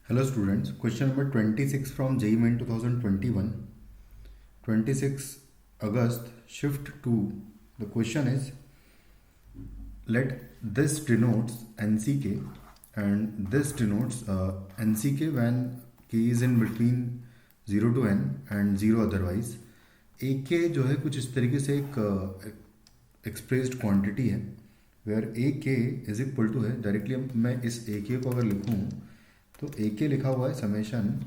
Hello students, question number 26 from JEE Main 2021, 26 August, shift 2. The question is, let this denotes NCK and this denotes NCK when K is in between 0 to N and 0 otherwise. AK जो है कुछ इस तरीके से एक expressed quantity है where AK is equal to है directly मैं इस AK को अगर लिखूँ तो AK लिखा हुआ है summation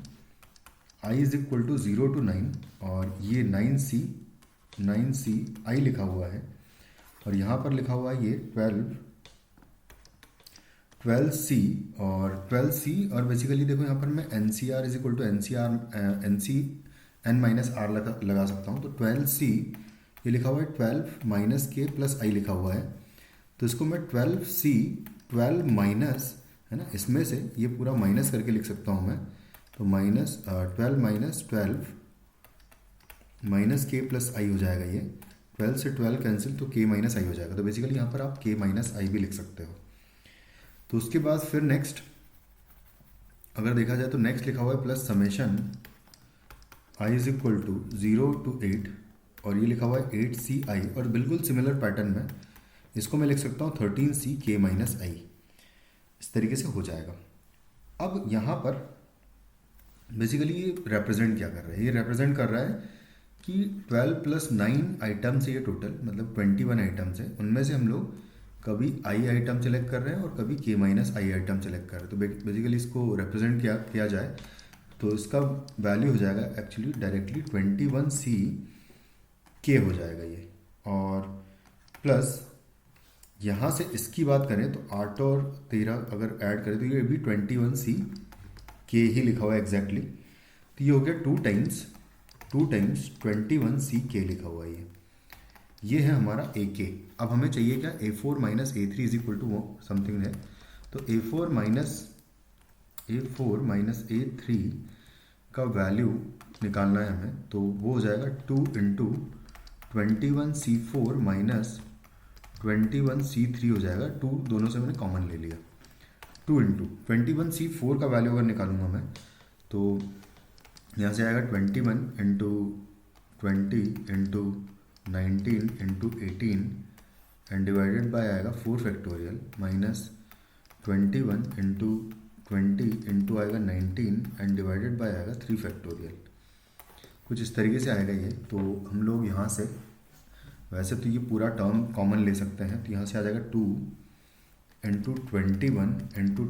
I is equal to 0 to 9 और ये 9C I लिखा हुआ है और यहाँ पर लिखा हुआ है ये 12C और 12C और बेसिकली देखो यहाँ पर मैं NCR is equal to NC n - r लगा सकता हूँ। तो 12C ये लिखा हुआ है 12 - K + I लिखा हुआ है, तो इसको मैं 12C 12 माइनस है ना, इसमें से ये पूरा माइनस करके लिख सकता हूँ मैं। तो -12 - K + I हो जाएगा। ये 12 से 12 कैंसिल तो K - I हो जाएगा। तो बेसिकली यहाँ पर आप K - I भी लिख सकते हो। तो उसके बाद फिर नेक्स्ट अगर देखा जाए तो नेक्स्ट लिखा हुआ है plus summation I is equal to 0 to 8 और ये लिखा हुआ है 8CI और बिल्कुल सिमिलर पैटर्न में इसको मैं लिख सकता हूँ 13C K - I। इस तरीके से हो जाएगा। अब यहाँ पर बेसिकली ये रिप्रेजेंट क्या कर रहा है? ये रिप्रेजेंट कर रहा है कि 12 + 9 आइटम्स है ये टोटल, मतलब 21 आइटम्स है। उनमें से हम लोग कभी I आइटम सेलेक्ट कर रहे हैं और कभी K - I आइटम सेलेक्ट कर रहे हैं। तो बेसिकली इसको रिप्रेजेंट किया जाए तो इसका वैल्यू हो जाएगा एक्चुअली डायरेक्टली 21C K हो जाएगा ये, और प्लस यहाँ से इसकी बात करें तो 8 और 13 अगर ऐड करें तो ये भी 21C K ही लिखा हुआ है एग्जैक्टली। तो ये हो गया 2 टाइम्स 21C K लिखा हुआ है ये है हमारा AK। अब हमें चाहिए क्या? A4 - A3 is equal to वो समथिंग है। तो A4 - A3 का वैल्यू निकालना है हमें, तो वो हो जाएगा 2 × 21C4 - 21C3 हो जाएगा। 2 दोनों से मैंने कॉमन ले लिया। 2 × 21C4 का वैल्यू अगर निकालूंगा मैं तो यहाँ से आएगा 21 × 20 × 19 × 18 एंड डिवाइडेड बाय आएगा 4 फैक्टोरियल माइनस 21 × 20 इंटू आएगा 19 एंड डिवाइडेड बाय आएगा 3 फैक्टोरियल। कुछ इस तरीके से आएगा ये। तो हम लोग यहाँ से वैसे तो ये पूरा टर्म कॉमन ले सकते हैं, तो यहाँ से आ जाएगा 2 × 21 ×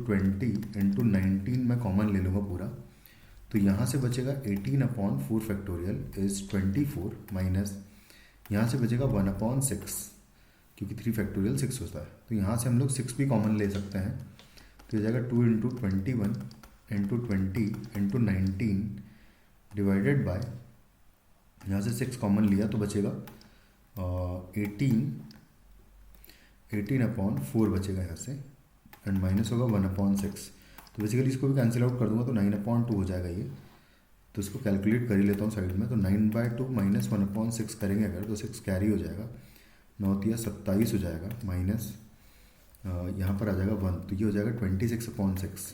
20 × 19 मैं कॉमन ले लूँगा पूरा। तो यहाँ से बचेगा 18/4 फैक्टोरियल इज़ 24 माइनस यहाँ से बचेगा 1/6 क्योंकि 3 फैक्टोरियल 6 होता है। तो यहाँ से हम लोग 6 भी कॉमन ले सकते हैं, तो हो जाएगा 2 × 21 × 20 × 19 डिवाइडेड बाय यहाँ से 6 कॉमन लिया तो बचेगा 18/4 बचेगा यहाँ से एंड माइनस होगा 1/6। तो बेसिकली इसको भी कैंसिल आउट कर दूंगा तो 9/2 हो जाएगा ये। तो इसको कैलकुलेट कर ही लेता हूँ साइड में। तो 9/2 माइनस 1/6 करेंगे अगर तो 6 कैरी हो जाएगा, 9 × 27 हो जाएगा माइनस यहाँ पर आ जाएगा 1, तो ये हो जाएगा 26/6।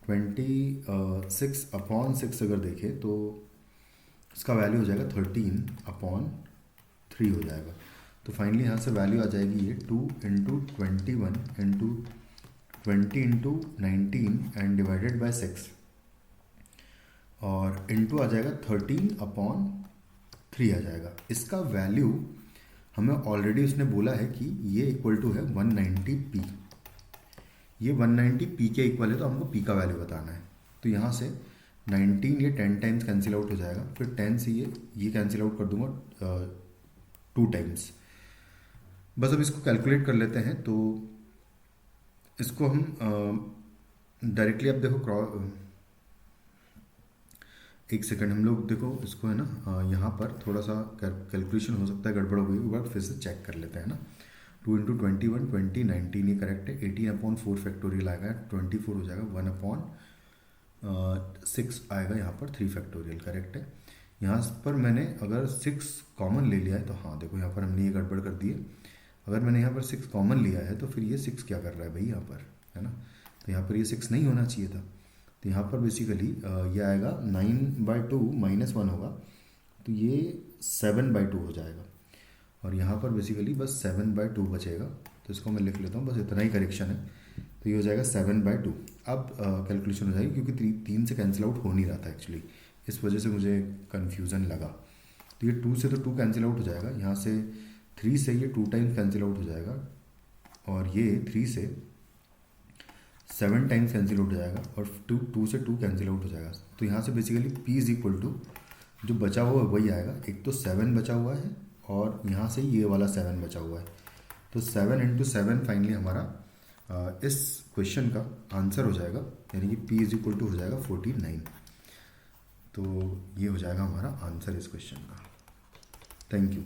26/6 अगर देखें तो इसका वैल्यू हो जाएगा 13/3 हो जाएगा। तो फाइनली यहाँ से वैल्यू आ जाएगी ये 2 × 21 × 20 × 19 एंड डिवाइडेड बाय 6 और इनटू आ जाएगा 13/3 आ जाएगा। इसका वैल्यू हमें ऑलरेडी उसने बोला है कि ये इक्वल टू है 190p। ये 190p के इक्वल है, तो हमको p का वैल्यू बताना है। तो यहाँ से 19 ये 10 टाइम्स कैंसिल आउट हो जाएगा, फिर 10 से ये कैंसिल आउट कर दूंगा 2 टाइम्स। बस अब इसको कैलकुलेट कर लेते हैं। तो इसको हम डायरेक्टली अब देखो एक सेकंड हम लोग देखो इसको है ना, यहाँ पर थोड़ा सा कैलकुलेशन हो सकता है गड़बड़ हो गई, एक बार फिर से चेक कर लेते हैं ना। 2 × 21 20 19 ये करेक्ट है। 18/4 फैक्टोरियल आएगा 24 हो जाएगा। 1/6 आएगा यहाँ पर 3 फैक्टोरियल करेक्ट है। यहाँ पर मैंने अगर 6 कॉमन ले लिया है तो हाँ देखो यहाँ पर हमने ये गड़बड़ कर दी है। अगर मैंने यहाँ पर 6 कॉमन लिया है तो फिर ये 6 क्या कर रहा है भाई यहाँ पर, है ना। तो यहाँ पर ये 6 नहीं होना चाहिए था। तो यहाँ पर बेसिकली ये आएगा 9/2 -1 होगा, तो ये 7/2 हो जाएगा। और यहाँ पर बेसिकली बस 7/2 बचेगा, तो इसको मैं लिख लेता हूँ, बस इतना ही करेक्शन है। तो ये हो जाएगा 7/2। अब कैलकुलेशन हो जाएगी, क्योंकि 3 से कैंसिल आउट हो नहीं रहा था एक्चुअली, इस वजह से मुझे कन्फ्यूज़न लगा। तो ये 2 से तो 2 कैंसिल आउट हो जाएगा, यहाँ से 3 से ये 2 टाइम्स कैंसिल आउट हो जाएगा, और ये 3 से 7 टाइम्स कैंसिल आउट हो जाएगा, और 2 से 2 कैंसिल आउट हो जाएगा। तो यहाँ से basically P is equal to जो बचा हुआ है वही आएगा। एक तो 7 बचा हुआ है और यहाँ से ये वाला 7 बचा हुआ है, तो 7 × 7 फाइनली हमारा इस क्वेश्चन का आंसर हो जाएगा, यानी कि P इज इक्वल टू हो जाएगा 49। तो ये हो जाएगा हमारा आंसर इस क्वेश्चन का। Thank you.